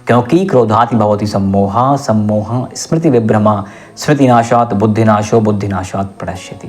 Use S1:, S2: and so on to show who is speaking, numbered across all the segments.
S1: क्योंकि क्रोधात् भवति सम्मोहा, सम्मोहा स्मृति विभ्रमा, स्मृतिनाशात् बुद्धिनाशो, बुद्धिनाशात् प्रणश्यति।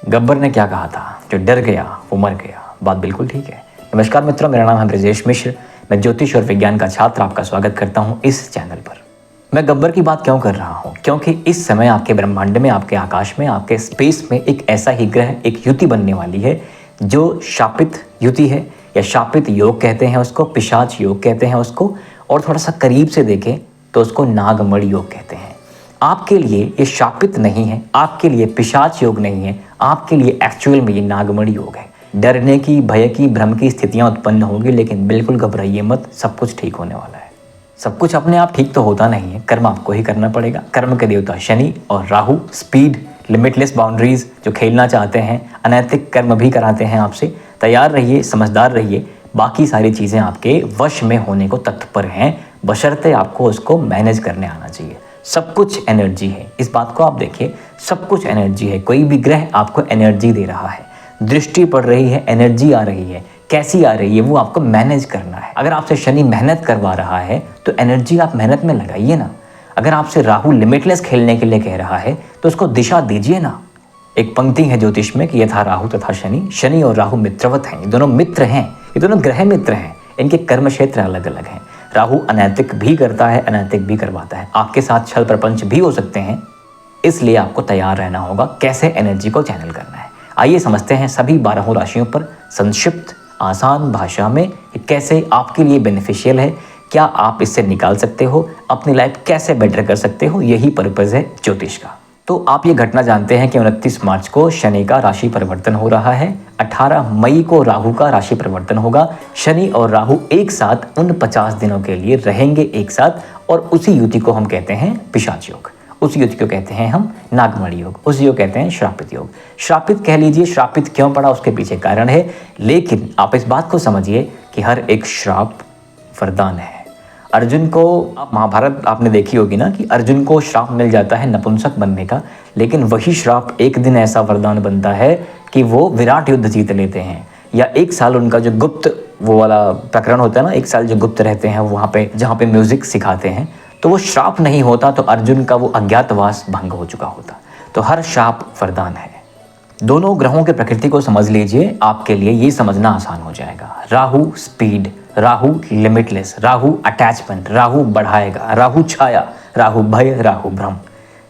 S1: गब्बर ने क्या कहा था? जो डर गया वो मर गया। बात बिल्कुल ठीक है। नमस्कार मित्रों, मेरा नाम है ब्रजेश मिश्र। मैं ज्योतिष और विज्ञान का छात्र आपका स्वागत करता हूं इस चैनल पर। मैं गब्बर की बात क्यों कर रहा हूं? क्योंकि इस समय आपके ब्रह्मांड में, आपके आकाश में, आपके स्पेस में एक ऐसा ही ग्रह, एक युति बनने वाली है जो शापित युति है, या शापित योग कहते हैं उसको, पिशाच योग कहते हैं उसको, और थोड़ा सा करीब से देखें तो उसको नागमणि योग कहते हैं। आपके लिए ये शापित नहीं है, आपके लिए पिशाच योग नहीं है, आपके लिए एक्चुअल में ये नागमणि योग है। डरने की, भय की, भ्रम की स्थितियां उत्पन्न होगी, लेकिन बिल्कुल घबराइए मत, सब कुछ ठीक होने वाला है। सब कुछ अपने आप ठीक तो होता नहीं है, कर्म आपको ही करना पड़ेगा। कर्म के देवता शनि और राहु स्पीड, लिमिटलेस बाउंड्रीज जो खेलना चाहते हैं, अनैतिक कर्म भी कराते हैं आपसे। तैयार रहिए, समझदार रहिए, बाकी सारी चीज़ें आपके वश में होने को तत्पर हैं, बशर्ते आपको उसको मैनेज करने आना चाहिए। सब कुछ एनर्जी है, इस बात को आप देखिए, सब कुछ एनर्जी है। कोई भी ग्रह आपको एनर्जी दे रहा है, दृष्टि पड़ रही है, एनर्जी आ रही है, कैसी आ रही है वो आपको मैनेज करना है। अगर आपसे शनि मेहनत करवा रहा है तो एनर्जी आप मेहनत में लगाइए ना। अगर आपसे राहु लिमिटलेस खेलने के लिए कह रहा है तो उसको दिशा दीजिए ना। एक पंक्ति है ज्योतिष में कि यथा राहु तथा शनि, शनि और राहु मित्रवत हैं। ये दोनों मित्र हैं, ये दोनों ग्रह मित्र हैं, इनके कर्म क्षेत्र अलग अलग हैं। राहु अनैतिक भी करता है, अनैतिक भी करवाता है, आपके साथ छल प्रपंच भी हो सकते हैं। इसलिए आपको तैयार रहना होगा कैसे एनर्जी को चैनल करना है। आइए समझते हैं सभी 12 राशियों पर संक्षिप्त आसान भाषा में कैसे आपके लिए बेनिफिशियल है, क्या आप इससे निकाल सकते हो, अपनी लाइफ कैसे बेटर कर सकते हो। यही पर्पज़ है ज्योतिष का। तो आप ये घटना जानते हैं कि 29 मार्च को शनि का राशि परिवर्तन हो रहा है, 18 मई को राहु का राशि परिवर्तन होगा। शनि और राहु एक साथ उन 50 दिनों के लिए रहेंगे एक साथ, और उसी युति को हम कहते हैं पिशाच योग, उस युति को कहते हैं हम नागमणि योग, उस योग कहते हैं श्रापित योग। श्रापित कह लीजिए, श्रापित क्यों पड़ा उसके पीछे कारण है, लेकिन आप इस बात को समझिए कि हर एक श्राप वरदान है। अर्जुन को, महाभारत आपने देखी होगी ना, कि अर्जुन को श्राप मिल जाता है नपुंसक बनने का, लेकिन वही श्राप एक दिन ऐसा वरदान बनता है कि वो विराट युद्ध जीत लेते हैं। या एक साल उनका जो गुप्त वो वाला प्रकरण होता है ना, एक साल जो गुप्त रहते हैं वहाँ पे, जहाँ पे म्यूजिक सिखाते हैं, तो वो श्राप नहीं होता तो अर्जुन का वो अज्ञातवास भंग हो चुका होता। तो हर श्राप वरदान है। दोनों ग्रहों के प्रकृति को समझ लीजिए, आपके लिए ये समझना आसान हो जाएगा। Rahu speed, Rahu limitless, Rahu attachment, Rahu बढ़ाएगा, राहु छाया, राहु भय, राहु भ्रम।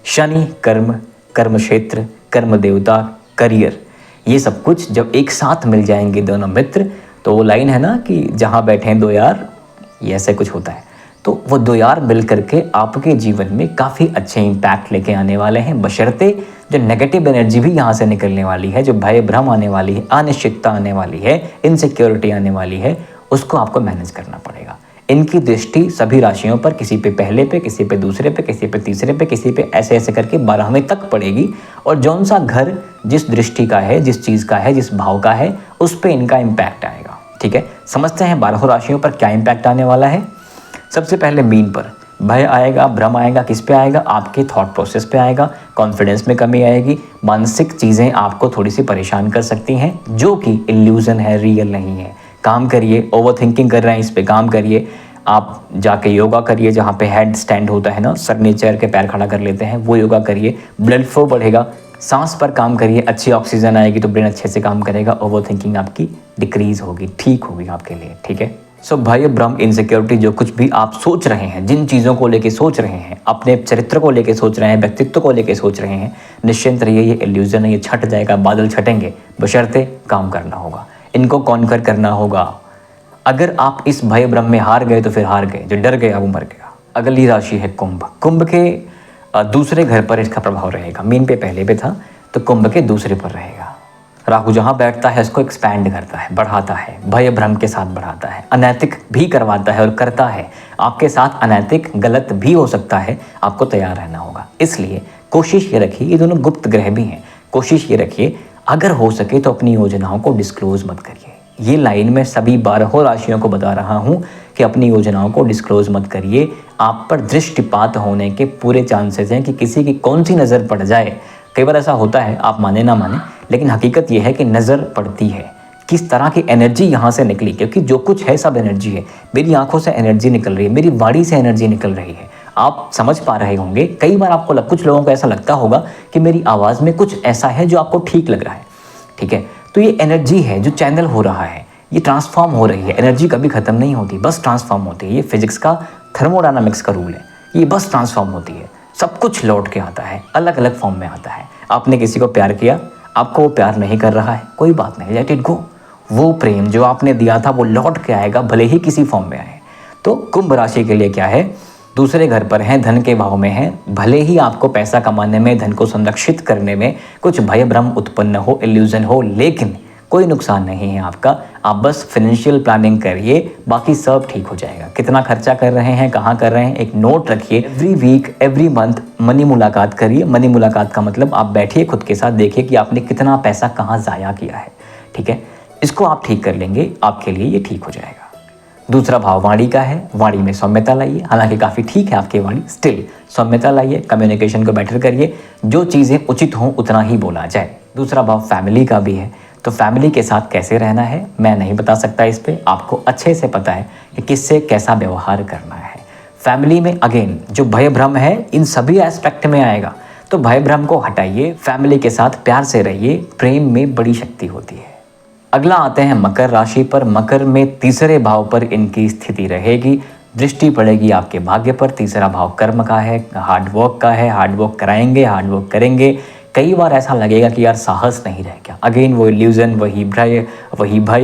S1: शनि कर्म, कर्म क्षेत्र, कर्म देवता, करियर, ये सब कुछ जब एक साथ मिल जाएंगे दोनों मित्र, तो वो लाइन है ना कि जहाँ बैठे दो यार, ये ऐसे कुछ होता है। तो वो दो यार मिल करके आपके जीवन में काफ़ी अच्छे इम्पैक्ट लेके आने वाले हैं, बशर्ते जो नेगेटिव एनर्जी भी यहाँ से निकलने वाली है, जो भय भ्रम आने वाली है, अनिश्चितता आने वाली है, इनसिक्योरिटी आने वाली है, उसको आपको मैनेज करना पड़ेगा। इनकी दृष्टि सभी राशियों पर, किसी पे पहले पे, किसी पे दूसरे पे, किसी पे तीसरे पे, किसी पे ऐसे ऐसे करके 12वें तक पड़ेगी। और जौन सा घर जिस दृष्टि का है, जिस चीज़ का है, जिस भाव का है, उस पर इनका इम्पैक्ट आएगा। ठीक है, समझते हैं 12 राशियों पर क्या इम्पैक्ट आने वाला है। सबसे पहले मीन पर भय आएगा, भ्रम आएगा। किस पे आएगा? आपके थॉट प्रोसेस पे आएगा, कॉन्फिडेंस में कमी आएगी, मानसिक चीज़ें आपको थोड़ी सी परेशान कर सकती हैं, जो कि इल्यूजन है, रियल नहीं है। काम करिए, ओवर थिंकिंग कर रहे हैं, इस पे काम करिए। आप जाके योगा करिए, जहाँ पे हेड स्टैंड होता है ना, सर नीचे करके पैर खड़ा कर लेते हैं, वो योगा करिए। ब्लड फ्लो बढ़ेगा, सांस पर काम करिए, अच्छी ऑक्सीजन आएगी तो ब्रेन अच्छे से काम करेगा, ओवर थिंकिंग आपकी डिक्रीज होगी, ठीक होगी आपके लिए। ठीक है, सो भय भ्रम इनसिक्योरिटी, जो कुछ भी आप सोच रहे हैं, जिन चीज़ों को लेके सोच रहे हैं, अपने चरित्र को लेके सोच रहे हैं, व्यक्तित्व को लेके सोच रहे हैं, निश्चिंत रहिए, ये इल्यूजन है, ये छट जाएगा, बादल छटेंगे, बशर्ते काम करना होगा, इनको कॉन्कर करना होगा। अगर आप इस भय भ्रम में हार गए तो फिर हार गए, जो डर गया वो मर गया। अगली राशि है कुंभ। कुंभ के दूसरे घर पर इसका प्रभाव रहेगा। मीन पे पहले पे था, तो कुंभ के दूसरे पर रहेगा। राहु जहाँ बैठता है इसको एक्सपैंड करता है, बढ़ाता है, भय भ्रम के साथ बढ़ाता है, अनैतिक भी करवाता है और करता है। आपके साथ अनैतिक गलत भी हो सकता है, आपको तैयार रहना होगा। इसलिए कोशिश ये रखिए, ये दोनों गुप्त ग्रह भी हैं, कोशिश ये रखिए अगर हो सके तो अपनी योजनाओं को डिस्क्लोज मत करिए। ये लाइन मैं सभी 12 राशियों को बता रहा हूँ कि अपनी योजनाओं को डिस्क्लोज मत करिए। आप पर दृष्टिपात होने के पूरे चांसेस हैं कि किसी की कौन सी नज़र पड़ जाए। कई बार ऐसा होता है, आप माने ना माने, लेकिन हकीकत यह है कि नज़र पड़ती है। किस तरह की एनर्जी यहाँ से निकली, क्योंकि जो कुछ है सब एनर्जी है। मेरी आंखों से एनर्जी निकल रही है, मेरी वाणी से एनर्जी निकल रही है। आप समझ पा रहे होंगे, कई बार आपको कुछ लोगों को ऐसा लगता होगा कि मेरी आवाज़ में कुछ ऐसा है जो आपको ठीक लग रहा है, ठीक है। तो ये एनर्जी है जो चैनल हो रहा है, ये ट्रांसफॉर्म हो रही है। एनर्जी कभी ख़त्म नहीं होती, बस ट्रांसफॉर्म होती है। ये फिजिक्स का थर्मोडायनामिक्स का रूल है, ये बस ट्रांसफॉर्म होती है। सब कुछ लौट के आता है, अलग अलग फॉर्म में आता है। आपने किसी को प्यार किया, आपको वो प्यार नहीं कर रहा है, कोई बात नहीं, लेट इट गो। वो प्रेम जो आपने दिया था वो लौट के आएगा, भले ही किसी फॉर्म में आए। तो कुंभ राशि के लिए क्या है, दूसरे घर पर हैं, धन के भाव में हैं, भले ही आपको पैसा कमाने में, धन को संरक्षित करने में कुछ भय भ्रम उत्पन्न हो, इल्यूजन हो, लेकिन कोई नुकसान नहीं है आपका। आप बस फाइनेंशियल प्लानिंग करिए, बाकी सब ठीक हो जाएगा। कितना खर्चा कर रहे हैं, कहाँ कर रहे हैं, एक नोट रखिए। Every week, every month money मुलाकात करिए। मनी मुलाकात का मतलब आप बैठिए, खुद के साथ देखिए कि आपने कितना पैसा कहाँ ज़ाया किया है, ठीक है। इसको आप ठीक कर लेंगे, आपके लिए ये ठीक हो जाएगा। दूसरा भाव वाणी का है, वाणी में सौम्यता लाइए। हालांकि काफ़ी ठीक है आपकी वाणी, स्टिल सौम्यता लाइए, कम्युनिकेशन को बेटर करिए, जो चीज़ें उचित हों उतना ही बोला जाए। दूसरा भाव फैमिली का भी है, तो फैमिली के साथ कैसे रहना है मैं नहीं बता सकता इस पे, आपको अच्छे से पता है कि किससे कैसा व्यवहार करना है। फैमिली में अगेन जो भय भ्रम है इन सभी एस्पेक्ट में आएगा, तो भय भ्रम को हटाइए, फैमिली के साथ प्यार से रहिए, प्रेम में बड़ी शक्ति होती है। अगला आते हैं मकर राशि पर। मकर में तीसरे भाव पर इनकी स्थिति रहेगी, दृष्टि पड़ेगी आपके भाग्य पर। तीसरा भाव कर्म का है, हार्डवर्क का है, हार्डवर्क कराएंगे, हार्डवर्क करेंगे। कई बार ऐसा लगेगा कि यार साहस नहीं रह गया, अगेन वो इल्यूजन, वही भय,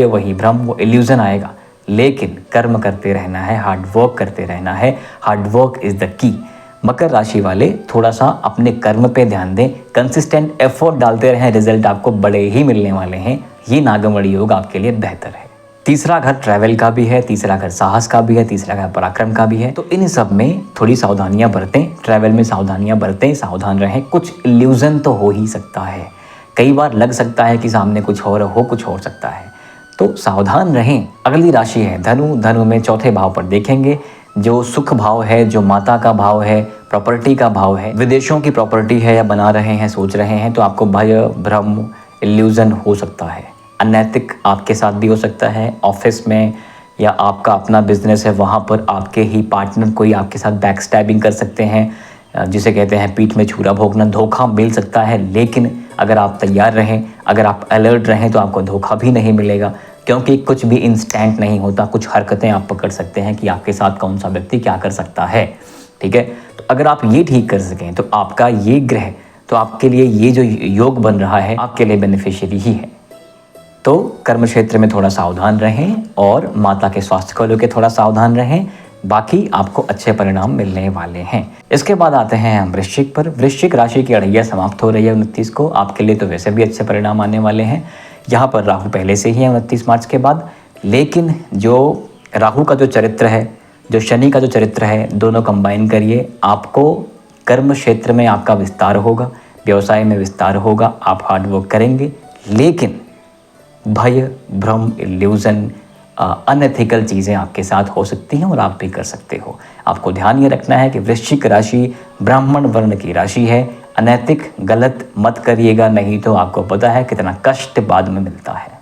S1: वही भ्रम, वो इल्यूजन आएगा। लेकिन कर्म करते रहना है, हार्डवर्क करते रहना है, हार्डवर्क इज़ द की। मकर राशि वाले थोड़ा सा अपने कर्म पे ध्यान दें, कंसिस्टेंट एफर्ट डालते रहें, रिजल्ट आपको बड़े ही मिलने वाले हैं। ये नागमणि योग आपके लिए बेहतर है। तीसरा घर ट्रैवल का भी है, तीसरा घर साहस का भी है, तीसरा घर पराक्रम का भी है। तो इन सब में थोड़ी सावधानियां बरतें, ट्रैवल में सावधानियां बरतें, सावधान रहें। कुछ इल्यूजन तो हो ही सकता है, कई बार लग सकता है कि सामने कुछ और हो, कुछ हो सकता है, तो सावधान रहें। अगली राशि है धनु। धनु में चौथे भाव पर देखेंगे जो सुख भाव है, जो माता का भाव है, प्रॉपर्टी का भाव है, विदेशों की प्रॉपर्टी है या बना रहे हैं, सोच रहे हैं, तो आपको भय भ्रम इल्यूजन हो सकता है। अनैतिक आपके साथ भी हो सकता है, ऑफिस में या आपका अपना बिजनेस है वहाँ पर आपके ही पार्टनर कोई आपके साथ बैक स्टैबिंग कर सकते हैं, जिसे कहते हैं पीठ में छुरा भोंकना, धोखा मिल सकता है। लेकिन अगर आप तैयार रहें, अगर आप अलर्ट रहें तो आपको धोखा भी नहीं मिलेगा, क्योंकि कुछ भी इंस्टेंट नहीं होता। कुछ हरकतें आप पकड़ सकते हैं कि आपके साथ कौन सा व्यक्ति क्या कर सकता है, ठीक है। तो अगर आप ये ठीक कर सकें तो आपका ये ग्रह, तो आपके लिए ये जो योग बन रहा है आपके लिए बेनिफिशियरी ही है। तो कर्म क्षेत्र में थोड़ा सावधान रहें और माता के स्वास्थ्य को लेकर थोड़ा सावधान रहें, बाकी आपको अच्छे परिणाम मिलने वाले हैं। इसके बाद आते हैं हम वृश्चिक पर। वृश्चिक राशि की अड़ैया समाप्त हो रही है 29 को, आपके लिए तो वैसे भी अच्छे परिणाम आने वाले हैं। यहाँ पर राहु पहले से ही है 29 मार्च के बाद, लेकिन जो राहु का जो चरित्र है, जो शनि का जो चरित्र है, दोनों कंबाइन करिए, आपको कर्म क्षेत्र में आपका विस्तार होगा, व्यवसाय में विस्तार होगा, आप हार्डवर्क करेंगे, लेकिन भय भ्रम इल्यूजन अनएथिकल चीज़ें आपके साथ हो सकती हैं और आप भी कर सकते हो। आपको ध्यान ये रखना है कि वृश्चिक राशि ब्राह्मण वर्ण की राशि है, अनैतिक गलत मत करिएगा, नहीं तो आपको पता है कितना कष्ट बाद में मिलता है।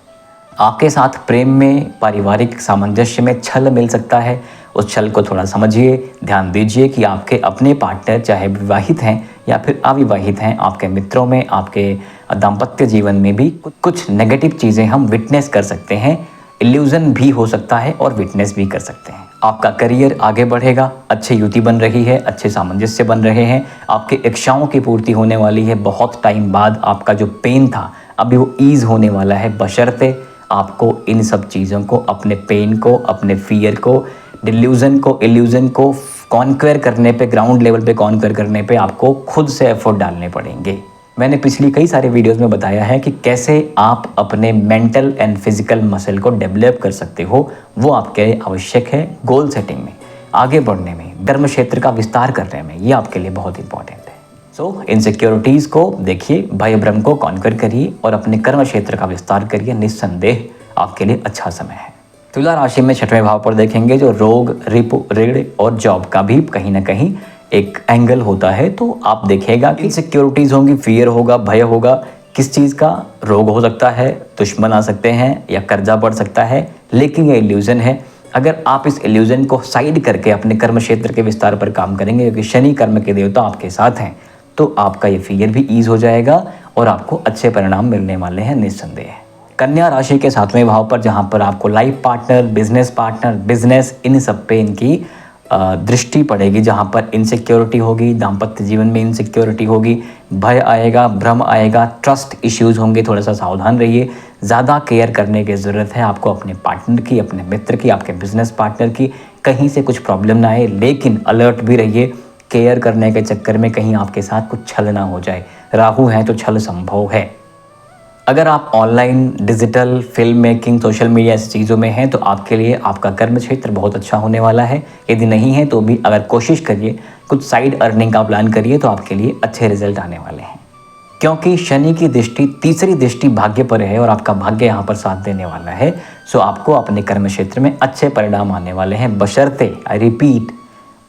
S1: आपके साथ प्रेम में, पारिवारिक सामंजस्य में छल मिल सकता है, उस छल को थोड़ा समझिए, ध्यान दीजिए कि आपके अपने पार्टनर चाहे विवाहित हैं या फिर अविवाहित हैं, आपके मित्रों में, आपके दाम्पत्य जीवन में भी कुछ नेगेटिव चीज़ें हम विटनेस कर सकते हैं। इल्यूजन भी हो सकता है और विटनेस भी कर सकते हैं। आपका करियर आगे बढ़ेगा, अच्छी युति बन रही है, अच्छे सामंजस्य बन रहे हैं, आपकी इच्छाओं की पूर्ति होने वाली है। बहुत टाइम बाद आपका जो पेन था अभी वो ईज़ होने वाला है, बशर्ते आपको इन सब चीज़ों को, अपने पेन को, अपने फियर को, डिल्यूजन को, इल्यूजन को कॉन्क्वेयर करने पे, ग्राउंड लेवल पे कॉन्क्वेयर करने पे आपको खुद से एफर्ट डालने पड़ेंगे। मैंने पिछली कई सारे वीडियोस में बताया है कि कैसे आप अपने मेंटल एंड फिजिकल मसल को डेवलप कर सकते हो, वो आपके लिए आवश्यक है गोल सेटिंग में, आगे बढ़ने में, धर्म क्षेत्र का विस्तार करने में, ये आपके लिए बहुत इंपॉर्टेंट है। सो इनसिक्योरिटीज़ को देखिए, भय भ्रम को कॉन्क्वेयर करिए और अपने कर्म क्षेत्र का विस्तार करिए, निस्संदेह आपके लिए अच्छा समय है। तुला राशि में छठवें भाव पर देखेंगे जो रोग, रिपु, ऋण और जॉब का भी कहीं ना कहीं एक एंगल होता है, तो आप देखिएगा कि इनसिक्योरिटीज़ होंगी, फियर होगा, भय होगा, किस चीज़ का रोग हो सकता है, दुश्मन आ सकते हैं या कर्जा बढ़ सकता है, लेकिन ये इल्यूज़न है। अगर आप इस इल्यूज़न को साइड करके अपने कर्म क्षेत्र के विस्तार पर काम करेंगे, क्योंकि शनि कर्म के देवता आपके साथ हैं, तो आपका ये फियर भी ईज हो जाएगा और आपको अच्छे परिणाम मिलने वाले हैं निस्संदेह। कन्या राशि के 7वें भाव पर, जहाँ पर आपको लाइफ पार्टनर, बिजनेस इन सब पे इनकी दृष्टि पड़ेगी, जहाँ पर इनसिक्योरिटी होगी, दाम्पत्य जीवन में इनसिक्योरिटी होगी, भय आएगा, भ्रम आएगा, ट्रस्ट इश्यूज होंगे। थोड़ा सा सावधान रहिए, ज़्यादा केयर करने की ज़रूरत है आपको अपने पार्टनर की, अपने मित्र की, आपके बिजनेस पार्टनर की। कहीं से कुछ प्रॉब्लम ना आए, लेकिन अलर्ट भी रहिए, केयर करने के चक्कर में कहीं आपके साथ कुछ छल ना हो जाए। राहु है तो छल संभव है। अगर आप online, digital, film making, social media ऐसी चीज़ों में हैं तो आपके लिए आपका कर्म क्षेत्र बहुत अच्छा होने वाला है। यदि नहीं है तो भी अगर कोशिश करिए, कुछ साइड अर्निंग का प्लान करिए, तो आपके लिए अच्छे रिजल्ट आने वाले हैं। क्योंकि शनि की दृष्टि, तीसरी दृष्टि भाग्य पर है और आपका भाग्य यहाँ पर साथ देने वाला है, सो आपको अपने कर्म क्षेत्र में अच्छे परिणाम आने वाले हैं, बशर्ते, आई रिपीट,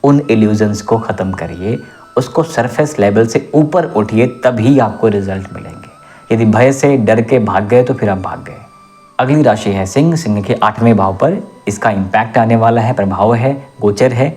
S1: उन इल्यूजन्स को ख़त्म करिए, उसको सरफेस लेवल से ऊपर उठिए, तभी आपको रिजल्ट मिलेंगे। यदि भय से, डर के भाग गए तो फिर आप भाग गए। अगली राशि है सिंह। सिंह के 8वें भाव पर इसका इम्पैक्ट आने वाला है, प्रभाव है, गोचर है।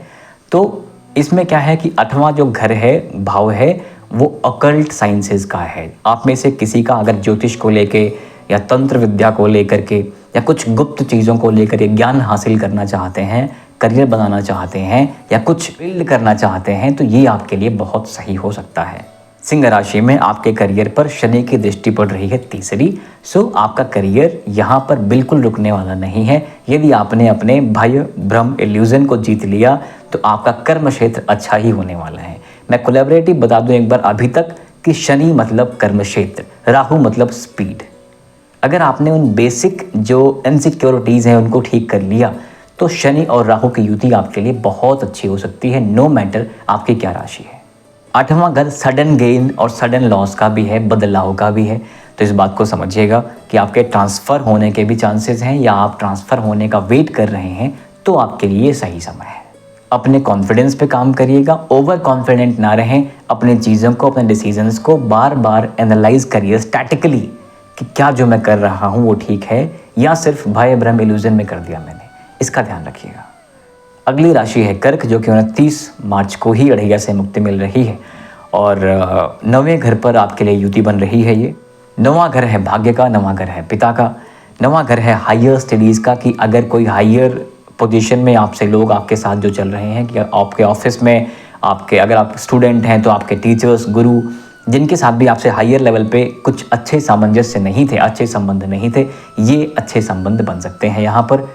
S1: तो इसमें क्या है कि 8वां जो घर है, भाव है, वो अकल्ट साइंसेस का है। आप में से किसी का अगर ज्योतिष को लेके या तंत्र विद्या को लेकर के या कुछ गुप्त चीज़ों को लेकर के ज्ञान हासिल करना चाहते हैं, करियर बनाना चाहते हैं या कुछ बिल्ड करना चाहते हैं, तो ये आपके लिए बहुत सही हो सकता है। सिंह राशि में आपके करियर पर शनि की दृष्टि पड़ रही है तीसरी, सो आपका करियर यहाँ पर बिल्कुल रुकने वाला नहीं है। यदि आपने अपने भय, भ्रम, इल्यूजन को जीत लिया तो आपका कर्म क्षेत्र अच्छा ही होने वाला है। मैं कोलैबोरेटिव बता दूं एक बार अभी तक कि शनि मतलब कर्म क्षेत्र, राहु मतलब स्पीड। अगर आपने उन बेसिक जो इनसिक्योरिटीज़ हैं उनको ठीक कर लिया तो शनि और राहु की युति आपके लिए बहुत अच्छी हो सकती है, नो मैटर आपकी क्या राशि है। 8वां घर सडन गेन और सडन लॉस का भी है, बदलाव का भी है। तो इस बात को समझिएगा कि आपके ट्रांसफ़र होने के भी चांसेस हैं, या आप ट्रांसफ़र होने का वेट कर रहे हैं तो आपके लिए सही समय है। अपने कॉन्फिडेंस पे काम करिएगा, ओवर कॉन्फिडेंट ना रहें। अपने चीज़ों को, अपने डिसीजंस को बार बार एनालाइज करिए स्टैटिकली कि क्या जो मैं कर रहा हूँ वो ठीक है या सिर्फ भय, भ्रम, इल्यूजन में कर दिया मैंने। इसका ध्यान रखिएगा। अगली राशि है कर्क, जो कि 29 मार्च को ही अड़ैया से मुक्ति मिल रही है और 9वें घर पर आपके लिए युति बन रही है। ये 9वां घर है भाग्य का, 9वां घर है पिता का, 9वां घर है हायर स्टडीज़ का, कि अगर कोई हायर पोजीशन में आपसे लोग आपके साथ जो चल रहे हैं, कि आपके ऑफिस में आपके, अगर आप स्टूडेंट हैं तो आपके टीचर्स, गुरु, जिनके साथ भी आपसे हायर लेवल पे कुछ अच्छे सामंजस्य नहीं थे, अच्छे संबंध नहीं थे, ये अच्छे संबंध बन सकते हैं यहाँ पर।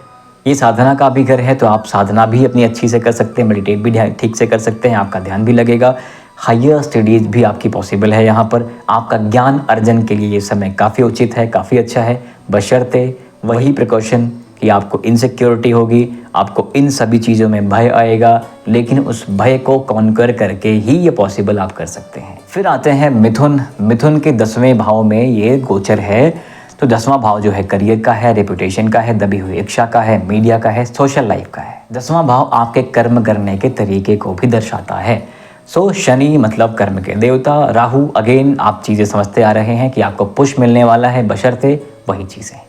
S1: ये साधना का भी घर है, तो आप साधना भी अपनी अच्छी से कर सकते हैं, मेडिटेट भी ठीक से कर सकते हैं, आपका ध्यान भी लगेगा। हायर स्टडीज़ भी आपकी पॉसिबल है यहाँ पर। आपका ज्ञान अर्जन के लिए ये समय काफ़ी उचित है, काफ़ी अच्छा है, बशर्ते वही प्रिकॉशन कि आपको इनसिक्योरिटी होगी, आपको इन सभी चीज़ों में भय आएगा, लेकिन उस भय को कॉन्कर करके ही ये पॉसिबल आप कर सकते हैं। फिर आते हैं मिथुन। मिथुन के 10वें भाव में ये गोचर है। तो 10वां भाव जो है करियर का है, रेपुटेशन का है, दबी हुई इच्छा का है, मीडिया का है, सोशल लाइफ का है। 10वां भाव आपके कर्म करने के तरीके को भी दर्शाता है। सो शनि मतलब कर्म के देवता, राहु अगेन आप चीज़ें समझते आ रहे हैं कि आपको पुश मिलने वाला है, बशर्ते वही चीज़ें।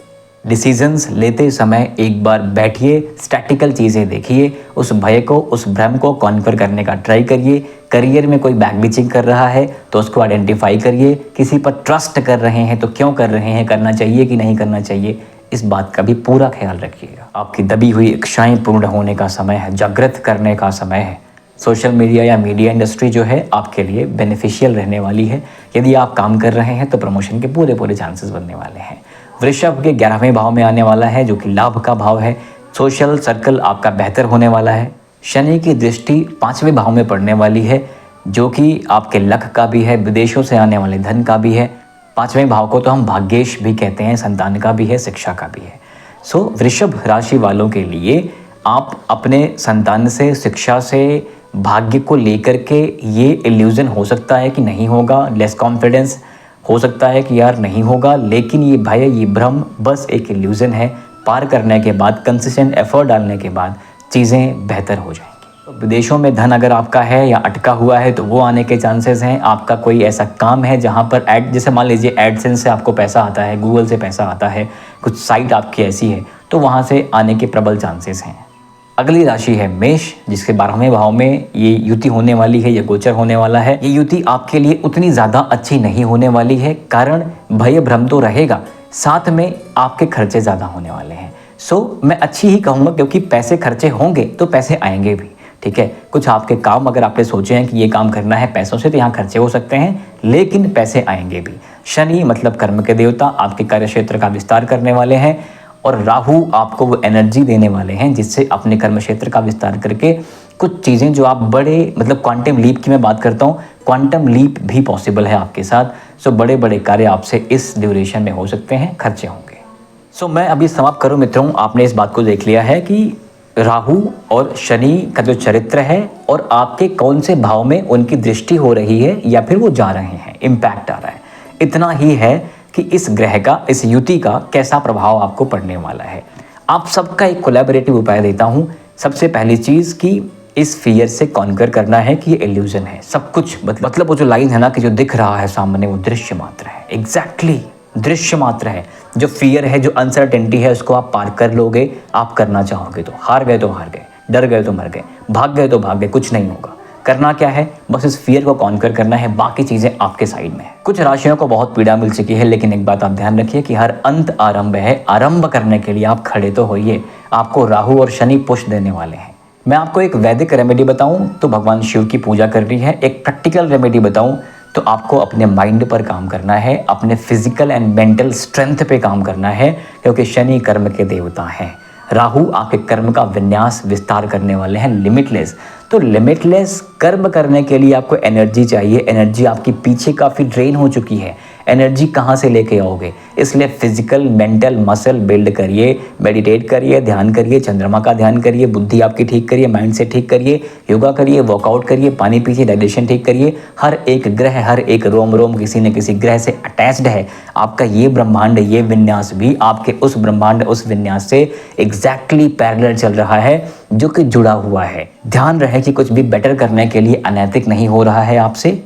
S1: डिसीजंस लेते समय एक बार बैठिए, स्टैटिकल चीज़ें देखिए, उस भय को, उस भ्रम को कॉन्कर करने का ट्राई करिए। करियर में कोई बैक बिचिंग कर रहा है तो उसको आइडेंटिफाई करिए। किसी पर ट्रस्ट कर रहे हैं तो क्यों कर रहे हैं, करना चाहिए कि नहीं करना चाहिए, इस बात का भी पूरा ख्याल रखिएगा। आपकी दबी हुई इच्छाएं पूर्ण होने का समय है, जागृत करने का समय है। सोशल मीडिया या मीडिया इंडस्ट्री जो है आपके लिए बेनिफिशियल रहने वाली है। यदि आप काम कर रहे हैं तो प्रमोशन के पूरे चांसेस बनने वाले हैं। वृषभ के 11वें भाव में आने वाला है, जो कि लाभ का भाव है। सोशल सर्कल आपका बेहतर होने वाला है। शनि की दृष्टि 5वें भाव में पड़ने वाली है, जो कि आपके लक का भी है, विदेशों से आने वाले धन का भी है। 5वें भाव को तो हम भाग्येश भी कहते हैं, संतान का भी है, शिक्षा का भी है। सो वृषभ राशि वालों के लिए आप अपने संतान से, शिक्षा से, भाग्य को लेकर के ये इल्यूजन हो सकता है कि नहीं होगा, लेस कॉन्फिडेंस हो सकता है कि यार नहीं होगा, लेकिन ये भय, ये भ्रम बस एक इल्यूजन है। पार करने के बाद, कंसिस्टेंट एफर्ट डालने के बाद चीज़ें बेहतर हो जाएंगी। विदेशों में धन अगर आपका है या अटका हुआ है तो वो आने के चांसेस हैं। आपका कोई ऐसा काम है जहाँ पर ऐड, जैसे मान लीजिए एडसेंस से आपको पैसा आता है, गूगल से पैसा आता है, कुछ साइट आपकी ऐसी है तो वहाँ से आने के प्रबल चांसेस हैं। अगली राशि है मेष, जिसके 12वें भाव में ये युति होने वाली है, ये गोचर होने वाला है। ये युति आपके लिए उतनी ज़्यादा अच्छी नहीं होने वाली है, कारण भय भ्रम तो रहेगा, साथ में आपके खर्चे ज़्यादा होने वाले हैं। मैं अच्छी ही कहूँगा, क्योंकि पैसे खर्चे होंगे तो पैसे आएंगे भी, ठीक है। कुछ आपके काम अगर आपने सोचे हैं कि ये काम करना है पैसों से, तो यहाँ खर्चे हो सकते हैं लेकिन पैसे आएंगे भी। शनि मतलब कर्म के देवता आपके कार्य क्षेत्र का विस्तार करने वाले हैं, और राहु आपको वो एनर्जी देने वाले हैं जिससे अपने कर्म क्षेत्र का विस्तार करके कुछ चीज़ें जो आप बड़े, मतलब क्वांटम लीप की मैं बात करता हूँ, क्वांटम लीप भी पॉसिबल है आपके साथ। बड़े बड़े कार्य आपसे इस ड्यूरेशन में हो सकते हैं, खर्चे होंगे। मैं अभी समाप्त करूँ मित्रों, आपने इस बात को देख लिया है कि राहु और शनि का जो चरित्र है और आपके कौन से भाव में उनकी दृष्टि हो रही है या फिर वो जा रहे हैं, इम्पैक्ट आ रहा है। इतना ही है कि इस ग्रह का, इस युति का कैसा प्रभाव आपको पड़ने वाला है। आप सबका एक कोलैबोरेटिव उपाय देता हूँ। सबसे पहली चीज़ कि इस फियर से कॉन्कर करना है कि ये इल्यूजन है, सब कुछ मतलब वो जो लाइन है ना कि जो दिख रहा है सामने वो दृश्य मात्र है। एग्जैक्टली दृश्य मात्र है। जो फियर है, जो अनसर्टेनिटी है, उसको आप पार कर लोगे। आप करना चाहोगे तो हार गए तो हार गए, डर गए तो मर गए, भाग गए तो भाग गए, कुछ नहीं होगा। करना क्या है, बस इस फियर को कॉन्कर करना है, बाकी चीज़ें आपके साइड में है। कुछ राशियों को बहुत पीड़ा मिल चुकी है, लेकिन एक बात आप ध्यान रखिए कि हर अंत आरंभ है। आरंभ करने के लिए आप खड़े तो होइए। आपको राहु और शनि पुश देने वाले हैं। मैं आपको एक वैदिक रेमेडी बताऊं तो भगवान शिव की पूजा करनी है। एक प्रैक्टिकल रेमेडी बताऊं तो आपको अपने माइंड पर काम करना है, अपने फिजिकल एंड मेंटल स्ट्रेंथ पे काम करना है, क्योंकि शनि कर्म के देवता हैं। राहु आपके कर्म का विन्यास विस्तार करने वाले हैं, लिमिटलेस। तो लिमिटलेस कर्म करने के लिए आपको एनर्जी चाहिए। एनर्जी आपकी पीछे काफ़ी ड्रेन हो चुकी है। एनर्जी कहाँ से लेके आओगे? इसलिए फिजिकल मेंटल मसल बिल्ड करिए, मेडिटेट करिए, ध्यान करिए, चंद्रमा का ध्यान करिए, बुद्धि आपकी ठीक करिए, माइंड से ठीक करिए, योगा करिए, वर्कआउट करिए, पानी पीजिए, डाइजेशन ठीक करिए। हर एक ग्रह, हर एक रोम रोम किसी न किसी ग्रह से अटैच्ड है। आपका ये ब्रह्मांड, ये विन्यास भी आपके उस ब्रह्मांड, उस विन्यास से एग्जैक्टली पैरेलल चल रहा है, जो कि जुड़ा हुआ है। ध्यान रहे कि कुछ भी बेटर करने के लिए अनैतिक नहीं हो रहा है आपसे,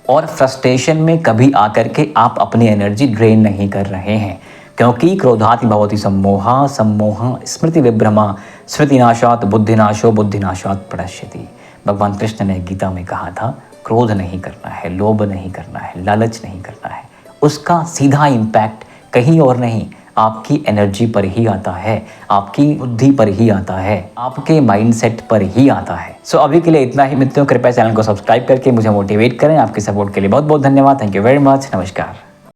S1: और फ्रस्ट्रेशन में कभी आकर के आप अपनी एनर्जी ड्रेन नहीं कर रहे हैं, क्योंकि क्रोधात् भवति सम्मोहा, सम्मोह स्मृति विभ्रमा, स्मृतिनाशात् बुद्धिनाशो, बुद्धिनाशात् प्रणश्यति। भगवान कृष्ण ने गीता में कहा था, क्रोध नहीं करना है, लोभ नहीं करना है, लालच नहीं करना है। उसका सीधा इम्पैक्ट कहीं और नहीं, आपकी एनर्जी पर ही आता है, आपकी बुद्धि पर ही आता है, आपके माइंडसेट पर ही आता है। अभी के लिए इतना ही मित्रों। कृपया चैनल को सब्सक्राइब करके मुझे मोटिवेट करें। आपके सपोर्ट के लिए बहुत बहुत धन्यवाद। Thank you very much. नमस्कार।